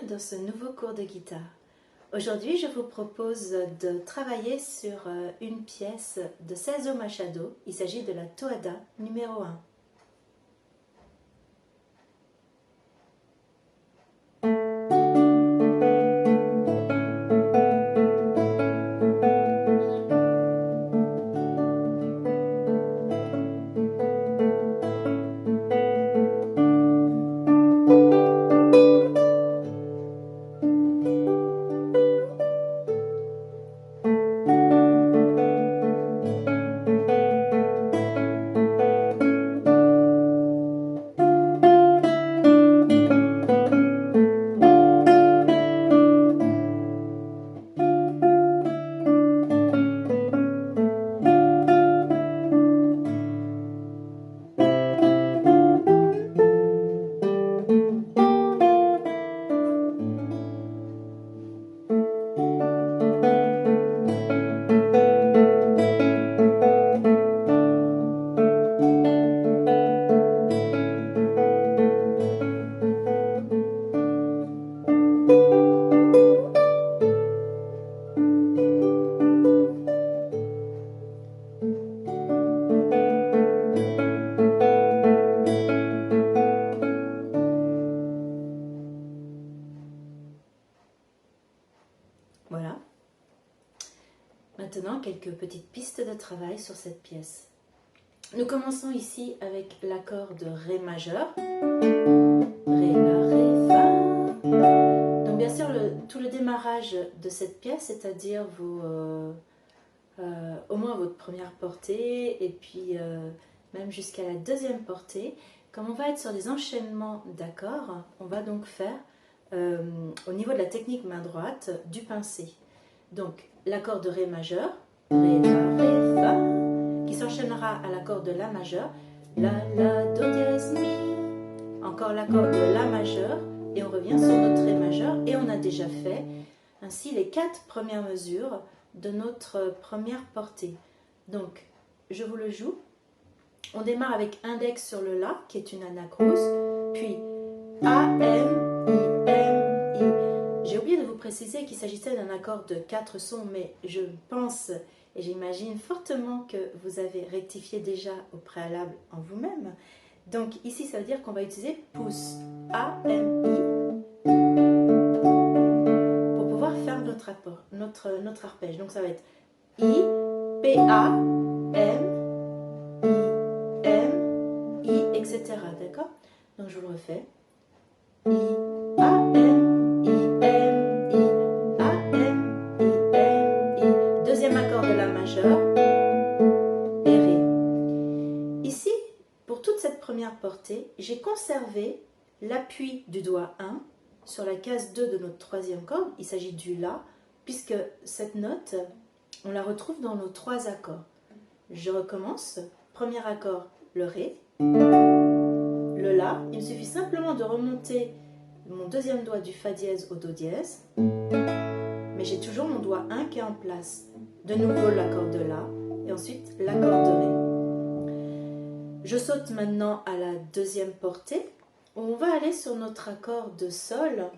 dans ce nouveau cours de guitare. Aujourd'hui, je vous propose de travailler sur une pièce de Sergio Machado. Il s'agit de la Toada numéro 1. Voilà. Maintenant, quelques petites pistes de travail sur cette pièce. Nous commençons ici avec l'accord de Ré majeur. Ré, La, Ré, Fa. Donc bien sûr, tout le démarrage de cette pièce, c'est-à-dire au moins votre première portée et puis même jusqu'à la deuxième portée. Comme on va être sur des enchaînements d'accords, on va donc faire au niveau de la technique main droite du pincé. Donc l'accord de Ré majeur, Ré, La, Ré, Fa, qui s'enchaînera à l'accord de La majeur, La, Do dièse, Mi, encore l'accord de La majeur, et on revient sur notre Ré majeur, et on a déjà fait ainsi les 4 premières mesures de notre première portée. Donc je vous le joue. On démarre avec index sur le La, qui est une anacrouse, puis A, M, I, M, I. J'ai oublié de vous préciser qu'il s'agissait d'un accord de 4 sons, mais je pense et j'imagine fortement que vous avez rectifié déjà au préalable en vous-même. Donc ici, ça veut dire qu'on va utiliser pouce, A, M, I, pour pouvoir faire notre arpège. Donc ça va être I, P, A, M, etc. D'accord? Donc je vous le refais. I, A, M, I, M, I, A, M, I, M, I. Deuxième accord de La majeur et Ré. Ici, pour toute cette première portée, j'ai conservé l'appui du doigt 1 sur la case 2 de notre troisième corde. Il s'agit du La, puisque cette note, on la retrouve dans nos 3 accords. Je recommence. Premier accord, le Ré. Le La, il me suffit simplement de remonter mon deuxième doigt du Fa dièse au Do dièse, mais j'ai toujours mon doigt 1 qui est en place. De nouveau l'accord de La, et ensuite l'accord de Ré. Je saute maintenant à la deuxième portée, où on va aller sur notre accord de Sol,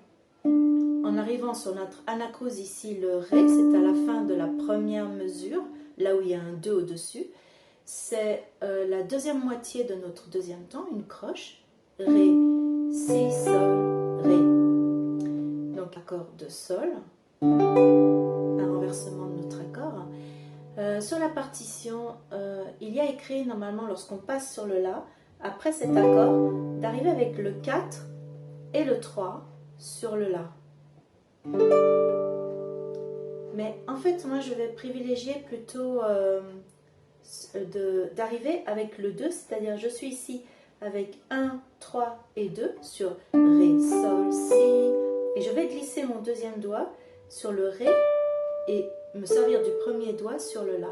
en arrivant sur notre anacrouse ici, le Ré, c'est à la fin de la première mesure, là où il y a un 2 au-dessus. C'est la deuxième moitié de notre deuxième temps, une croche. Ré, Si, Sol, Ré. Donc accord de Sol, un renversement de notre accord. Sur la partition, il y a écrit normalement lorsqu'on passe sur le La, après cet accord, d'arriver avec le 4 et le 3 sur le La. Mais en fait, moi je vais privilégier plutôt d'arriver avec le 2, c'est-à-dire je suis ici avec 1, 3 et 2 sur Ré, Sol, Si, et je vais glisser mon deuxième doigt sur le Ré et me servir du premier doigt sur le La.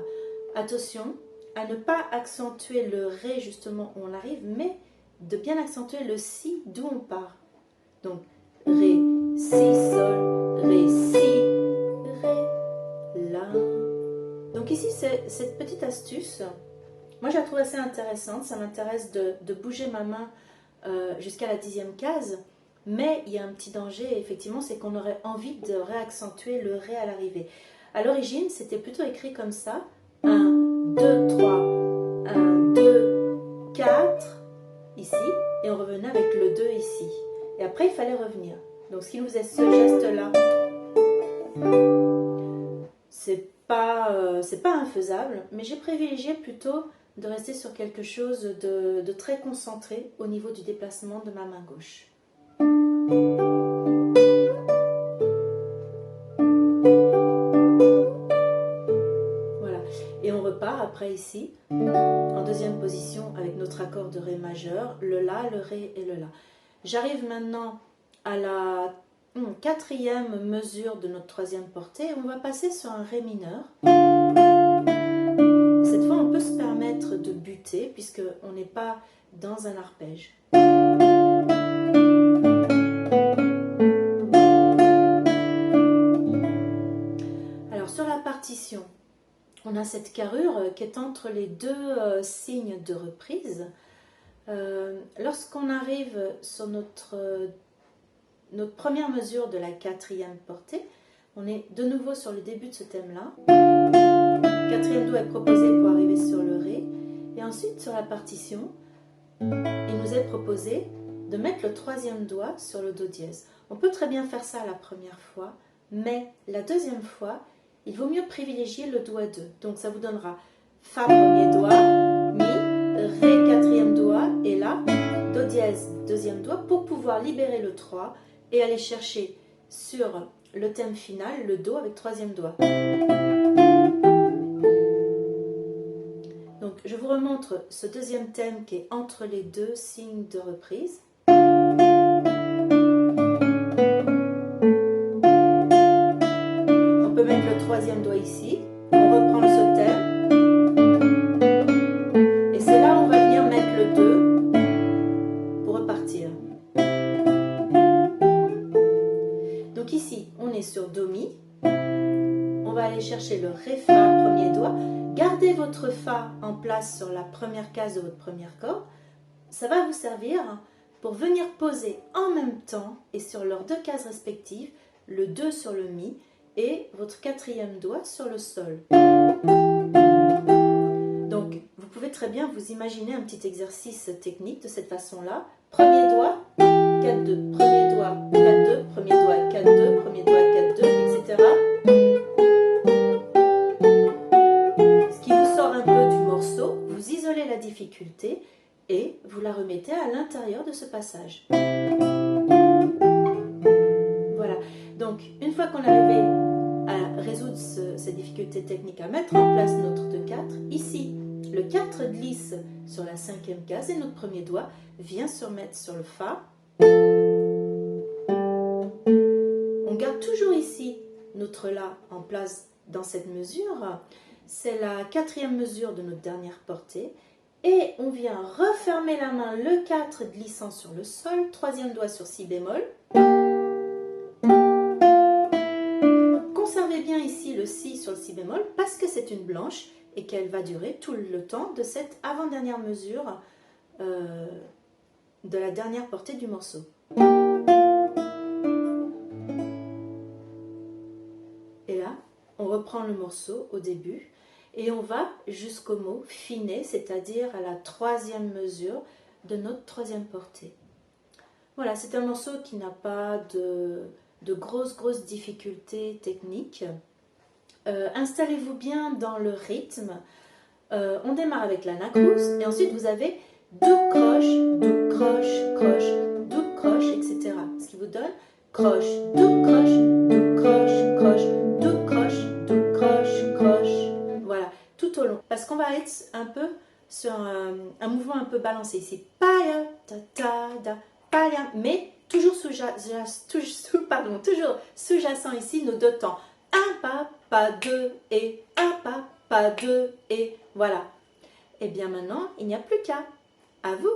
Attention à ne pas accentuer le Ré justement où on arrive, mais de bien accentuer le Si d'où on part. Donc Ré, Si, Sol, Ré, Si, Ré, La. Donc ici, c'est cette petite astuce. Moi, je la trouve assez intéressante. Ça m'intéresse de bouger ma main jusqu'à la 10e case mais il y a un petit danger, effectivement, c'est qu'on aurait envie de réaccentuer le Ré à l'arrivée. À l'origine, c'était plutôt écrit comme ça, 1, 2, 3, 1, 2, 4, ici, et on revenait avec le 2 ici. Et après, il fallait revenir. Donc, ce qui nous faisait ce geste-là, c'est pas infaisable, mais j'ai privilégié plutôt de rester sur quelque chose de très concentré au niveau du déplacement de ma main gauche. Voilà, et on repart après ici, en deuxième position avec notre accord de Ré majeur, le La, le Ré et le La. J'arrive maintenant à la quatrième mesure de notre troisième portée, on va passer sur un Ré mineur. Cette fois, on peut se permettre de buter puisqu'on n'est pas dans un arpège. Alors, sur la partition, on a cette carrure qui est entre les deux signes de reprise. Lorsqu'on arrive sur notre première mesure de la quatrième portée, on est de nouveau sur le début de ce thème-là. Quatrième doigt est proposé pour arriver sur le Ré. Et ensuite, sur la partition, il nous est proposé de mettre le troisième doigt sur le Do dièse. On peut très bien faire ça la première fois, mais la deuxième fois, il vaut mieux privilégier le doigt 2. Donc ça vous donnera Fa premier doigt, Mi, Ré quatrième doigt, et là, Do dièse deuxième doigt, pour pouvoir libérer le 3 et aller chercher sur le thème final, le Do avec troisième doigt. Donc je vous remontre ce deuxième thème qui est entre les deux signes de reprise. On peut mettre le troisième doigt ici, on reprend ce thème, et c'est là où on va venir mettre le 2 pour repartir. Donc ici, on est sur Do Mi, on va aller chercher le Ré Fa, premier doigt. Gardez votre Fa en place sur la première case de votre première corde. Ça va vous servir pour venir poser en même temps et sur leurs deux cases respectives, le 2 sur le Mi et votre quatrième doigt sur le Sol. Donc, vous pouvez très bien vous imaginer un petit exercice technique de cette façon-là. Premier doigt, 4-2, premier doigt, 4-2, premier doigt, 4-2, premier doigt, 4-2, etc. Vous isolez la difficulté et vous la remettez à l'intérieur de ce passage. Voilà, donc une fois qu'on est arrivé à résoudre ces difficultés techniques, à mettre en place notre 2-4, ici, le 4 glisse sur la cinquième case et notre premier doigt vient se remettre sur le Fa. On garde toujours ici notre La en place dans cette mesure. C'est la quatrième mesure de notre dernière portée. Et on vient refermer la main, le 4 glissant sur le Sol, troisième doigt sur Si bémol. Conservez bien ici le Si sur le Si bémol parce que c'est une blanche et qu'elle va durer tout le temps de cette avant-dernière mesure de la dernière portée du morceau. Et là, on reprend le morceau au début. Et on va jusqu'au mot finé, c'est-à-dire à la troisième mesure de notre troisième portée. Voilà, c'est un morceau qui n'a pas de grosses difficultés techniques. Installez-vous bien dans le rythme. On démarre avec la nacrousse et ensuite vous avez double croche, croche, double croche, etc. Ce qui vous donne croche, double croche, croche, double croche, double croche, croche. Voilà, tout au long. Parce qu'on va être un peu sur un mouvement un peu balancé ici. Pa, ta, ta, da, pa, mais toujours sous-jacent ici nos deux temps. Un pas deux et un pas deux et voilà. Et bien maintenant, il n'y a plus qu'à. À vous.